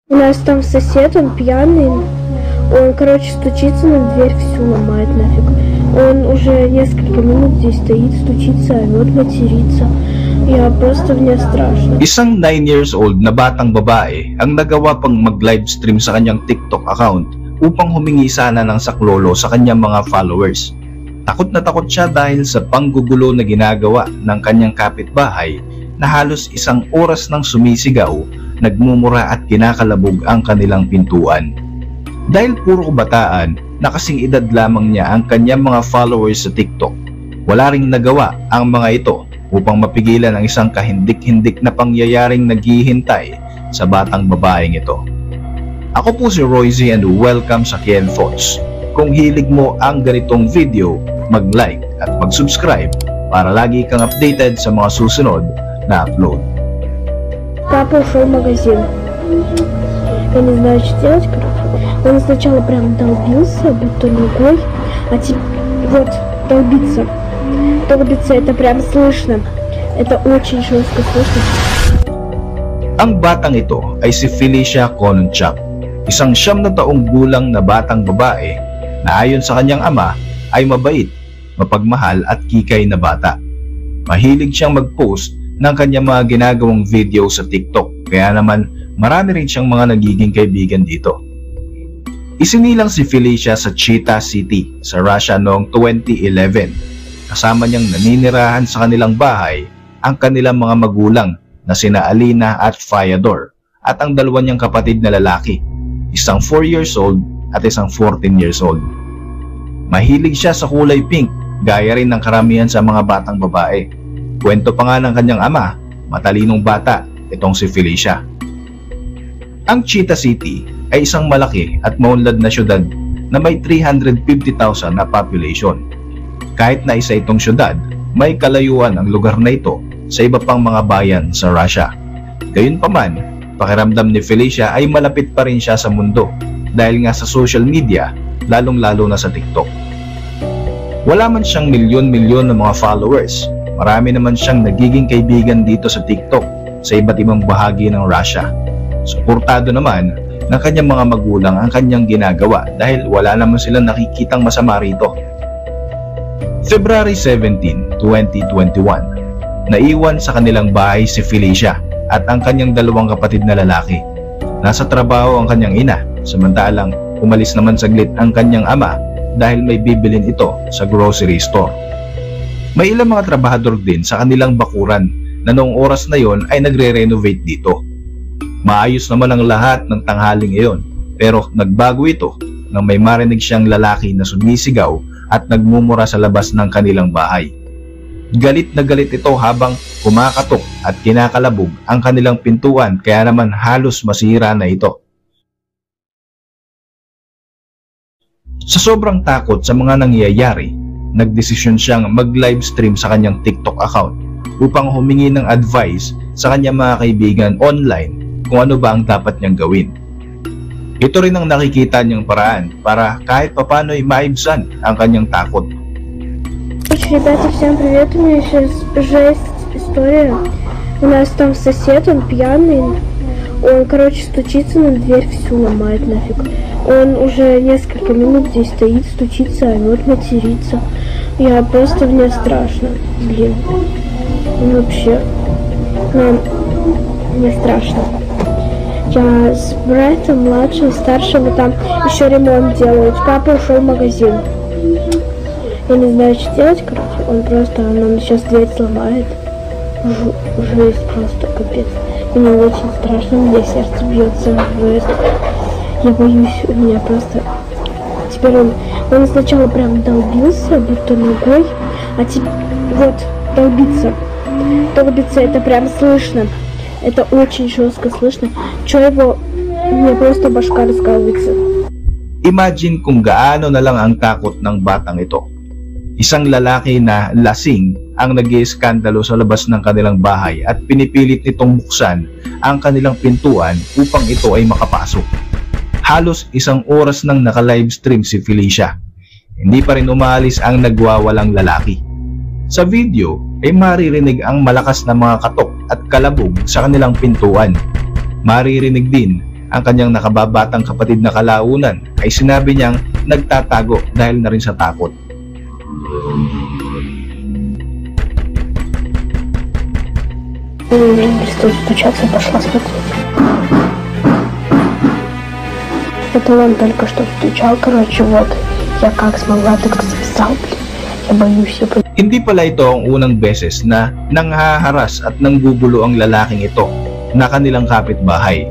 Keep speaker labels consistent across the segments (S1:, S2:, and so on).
S1: У нас там сосед, он пьяный, он, короче, стучится на дверь, всю ломает нафиг. Он уже несколько минут здесь стоит, стучится, орёт, матерится. Я просто, мне страшно.
S2: Isang 9 years old na batang babae ang nagawa pang mag-livestream sa kanyang TikTok account upang humingi sana ng saklolo sa kanyang mga followers. Takot na takot siya dahil sa panggugulo na ginagawa ng kanyang kapitbahay na halos 1 oras nang sumisigaw, nagmumura at kinakalabog ang kanilang pintuan. Dahil puro kabataan na kasing edad lamang niya ang kanyang mga followers sa TikTok, wala ring nagawa ang mga ito upang mapigilan ang isang kahindik-hindik na pangyayaring naghihintay sa batang babaeng ito. Ako po si Royzy and welcome sa Ken Thoughts. Kung hilig mo ang ganitong video, mag-like at mag-subscribe para lagi kang updated sa mga susunod на upload.
S1: Папа ушел в магазин. Я не знаю, что делать, короче. Он сначала прям долбился, будто ногой, а теперь вот долбиться. Долбиться, это прям слышно. Это очень жестко слышно.
S2: Ang batang ito ay si Felicia Kononchak, isang 9 na taong gulang na batang babae na ayon sa kanyang ama ay mabait, mapagmahal at kikay na bata. Mahilig siyang mag-post ng kanyang mga ginagawang video sa TikTok, kaya naman marami rin siyang mga nagiging kaibigan dito. Isinilang si Felicia sa Chita City sa Russia noong 2011. Kasama niyang naninirahan sa kanilang bahay ang kanilang mga magulang na sina Alina at Fyodor at ang 2 niyang kapatid na lalaki, isang 4 years old at isang 14 years old. Mahilig siya sa kulay pink, gaya rin ng karamihan sa mga batang babae. Kwento pa nga ng kanyang ama, matalinong bata itong si Felicia. Ang Chita City ay isang malaki at maunlad na syudad na may 350,000 na population. Kahit na isa itong syudad, may kalayuan ang lugar na ito sa iba pang mga bayan sa Russia. Gayunpaman, pakiramdam ni Felicia ay malapit pa rin siya sa mundo dahil nga sa social media, lalong-lalo na sa TikTok. Wala man siyang milyon-milyon na mga followers, marami naman siyang nagiging kaibigan dito sa TikTok sa iba't ibang bahagi ng Russia. Suportado naman ng kanyang mga magulang ang kanyang ginagawa dahil wala naman silang nakikitang masama rito. February 17, 2021, naiwan sa kanilang bahay si Felicia at ang kanyang 2 kapatid na lalaki. Nasa trabaho ang kanyang ina, samantalang umalis naman saglit ang kanyang ama dahil may bibilin ito sa grocery store. May ilang mga trabahador din sa kanilang bakuran na noong oras na yon ay nagre-renovate dito. Maayos naman ang lahat ng tanghaling iyon, pero nagbago ito nang may marinig siyang lalaki na sumisigaw at nagmumura sa labas ng kanilang bahay. Galit na galit ito habang kumakatok at kinakalabog ang kanilang pintuan, kaya naman halos masira na ito. Sa sobrang takot sa mga nangyayari, nagdesisyon siyang mag-livestream sa kanyang TikTok account upang humingi ng advice sa kanyang mga kaibigan online kung ano ba ang dapat niyang gawin. Ito rin ang nakikita niyang paraan para kahit papano'y maibsan ang kanyang takot.
S1: Ребята, всем привет, у меня сейчас жесть история. У нас там сосед, он пьяный, он, короче, стучится на дверь, всю ломает нафиг. Он уже несколько минут здесь стоит, стучится, орёт, матерится. Я просто, мне страшно, блин, вообще, мне страшно. Я с братом младшим, старшим, и там еще ремонт делают. Папа ушел в магазин. Я не знаю, что делать, короче. Он просто нам сейчас дверь сломает. Жесть просто, капец. Мне очень страшно, у меня сердце бьется. Жесть. Я боюсь, у меня просто... Теперь он сначала прям долбился, будто ногой, а теперь вот долбиться. Долбиться, это прям слышно. Это очень жестко слышно. Чё его... Мне просто башка раскалывается.
S2: Imagine kung gaano na lang ang takot ng batang ito. Isang lalaki na lasing ang nag-iiskandalo sa labas ng kanilang bahay at pinipilit nitong buksan ang kanilang pintuan upang ito ay makapasok. Halos 1 oras nang naka-livestream si Felicia. Hindi pa rin umaalis ang nagwawalang lalaki. Sa video ay maririnig ang malakas na mga katok at kalabog sa kanilang pintuan. Maririnig din ang kanyang nakababatang kapatid na kalaunan ay sinabi niyang nagtatago dahil na rin sa takot.
S1: Перестал стучаться, пошла смотреть. Это он только что стучал, короче, вот. Я как смогла, так записал, блин. Я боюсь, я боюсь.
S2: Hindi pala ito ang unang beses na nanghaharas at nanggugulo ang lalaking ito na kanilang kapitbahay.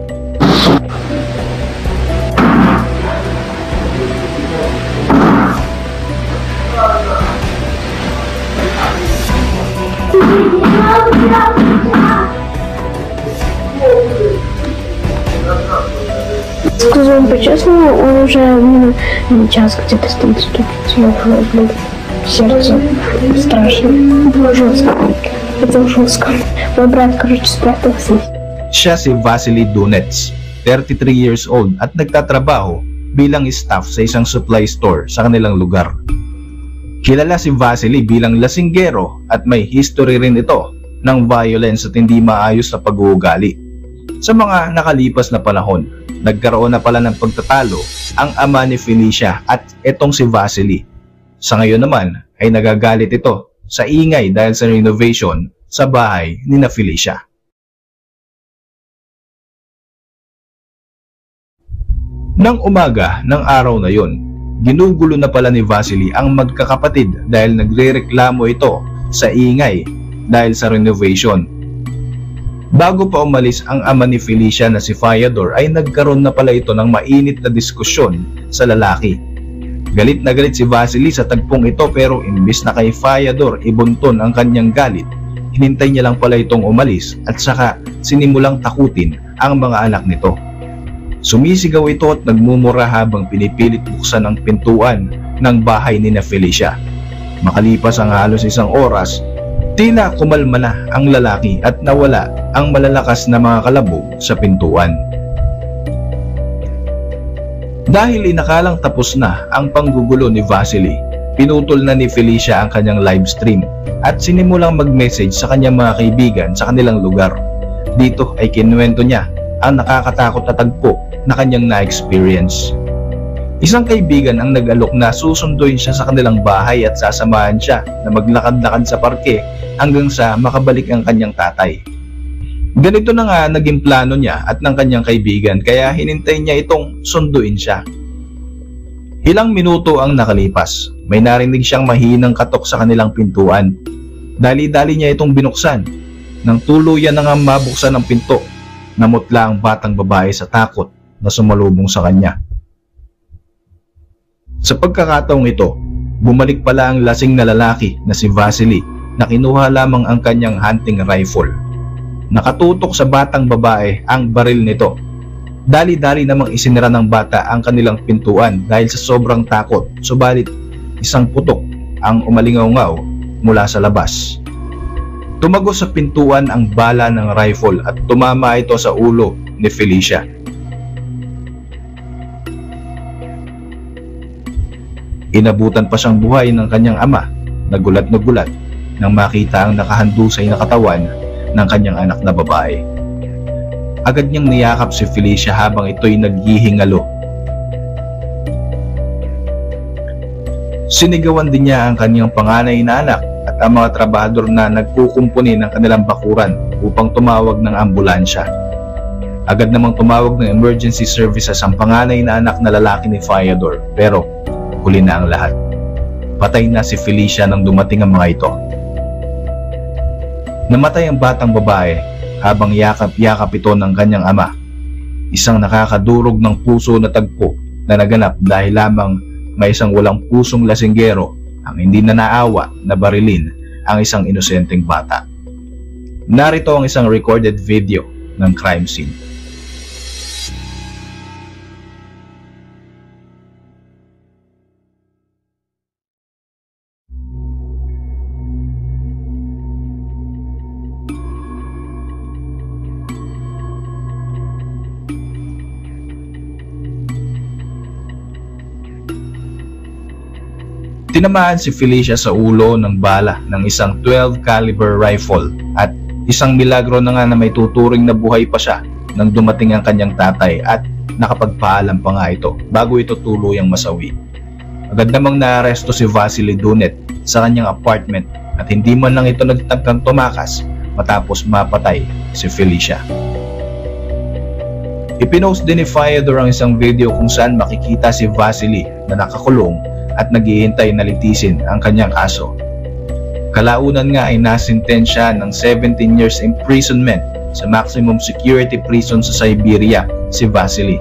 S1: Скажу вам по-честному, он уже час где-то стоит стучится, я уже, блин, сердце страшно, жестко, это жестко. Мой брат, короче, спрятался.
S2: Siya si Vasily Dunets, 33 years old at nagtatrabaho bilang staff sa isang supply store sa kanilang lugar. Kilala si Vasily bilang lasinggero at may history rin ito ng violence at hindi maayos na pag-uugali. Sa mga nakalipas na panahon, nagkaroon na pala ng pagtatalo ang ama ni Felicia at etong si Vasily. Sa ngayon naman ay nagagalit ito sa ingay dahil sa renovation sa bahay ni na Felicia. Nang umaga ng araw na yon, ginugulo na pala ni Vasily ang magkakapatid dahil nagrereklamo ito sa ingay dahil sa renovation. Bago pa umalis ang ama ni Felicia na si Fyodor ay nagkaroon na pala ito ng mainit na diskusyon sa lalaki. Galit na galit si Vasily sa tagpong ito pero imbis na kay Fyodor ibunton ang kanyang galit, hinintay niya lang pala itong umalis at saka sinimulang takutin ang mga anak nito. Sumisigaw ito at nagmumura habang pinipilit buksan ang pintuan ng bahay ni na Felicia. Makalipas ang halos isang oras, tila kumalma na ang lalaki at nawala ang malalakas na mga kalabog sa pintuan. Dahil inakalang tapos na ang panggugulo ni Vasily, pinutol na ni Felicia ang kanyang live stream at sinimulang mag-message sa kanyang mga kaibigan sa kanilang lugar. Dito ay kinuwento niya ang nakakatakot na tagpo na kanyang na-experience. Isang kaibigan ang nag-alok na susunduin siya sa kanilang bahay at sasamahan siya na maglakad-lakad sa parke hanggang sa makabalik ang kanyang tatay. Ganito na nga naging plano niya at ng kanyang kaibigan kaya hinintay niya itong sunduin siya. Ilang minuto ang nakalipas, may narinig siyang mahinang katok sa kanilang pintuan. Dali-dali niya itong binuksan. Nang tuluyan na nga mabuksan ang pinto, namutla ang batang babae sa takot na sumalubong sa kanya. Sa pagkakataong ito, bumalik pala ang lasing na lalaki na si Vasily na kinuha lamang ang kanyang hunting rifle. Nakatutok sa batang babae ang baril nito. Dali-dali namang isinira ng bata ang kanilang pintuan dahil sa sobrang takot, subalit isang putok ang umalingaw-ngaw mula sa labas. Tumagos sa pintuan ang bala ng rifle at tumama ito sa ulo ni Felicia. Inabutan pa siyang buhay ng kanyang ama, nagulat na gulat nang makita ang nakahandusay na katawan ng kanyang anak na babae. Agad niyang niyakap si Felicia habang ito'y naghihingalo. Sinigawan din niya ang kanyang panganay na anak at ang mga trabahador na nagkukumpuni ng kanilang bakuran upang tumawag ng ambulansya. Agad namang tumawag ng emergency services ang panganay na anak na lalaki ni Fyodor pero huli na ang lahat. Patay na si Felicia nang dumating ang mga ito. Namatay ang batang babae habang yakap-yakap ito ng kanyang ama. Isang nakakadurog ng puso na tagpo na naganap dahil lamang may isang walang pusong lasinggero ang hindi na naawa na barilin ang isang inosenteng bata. Narito ang isang recorded video ng crime scene. Tinamaan si Felicia sa ulo ng bala ng isang 12 caliber rifle at isang milagro na nga na may tuturing na buhay pa siya nang dumating ang kanyang tatay at nakapagpaalam pa nga ito bago ito tuluyang masawi. Agad namang naaresto si Vasily Dunet sa kanyang apartment at hindi man lang ito nagtangkang tumakas matapos mapatay si Felicia. Ipinost din ni Fyodor ang isang video kung saan makikita si Vasily na nakakulong at naghihintay na litisin ang kanyang kaso. Kalaunan nga ay nasintensya ng 17 years imprisonment sa maximum security prison sa Siberia si Vasily.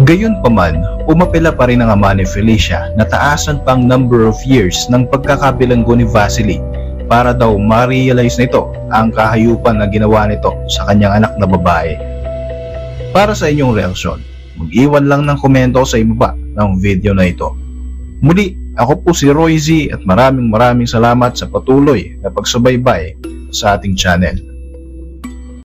S2: Gayunpaman, umapela pa rin ang ama ni Felicia na taasan pang number of years ng pagkakabilanggo ni Vasily para daw ma-realize nito ang kahayupan na ginawa nito sa kanyang anak na babae. Para sa inyong reaksyon, mag-iwan lang ng komento sa ibaba ng video na ito. Muli, ako po si Roy Z at maraming salamat sa patuloy na pagsubaybay sa ating channel.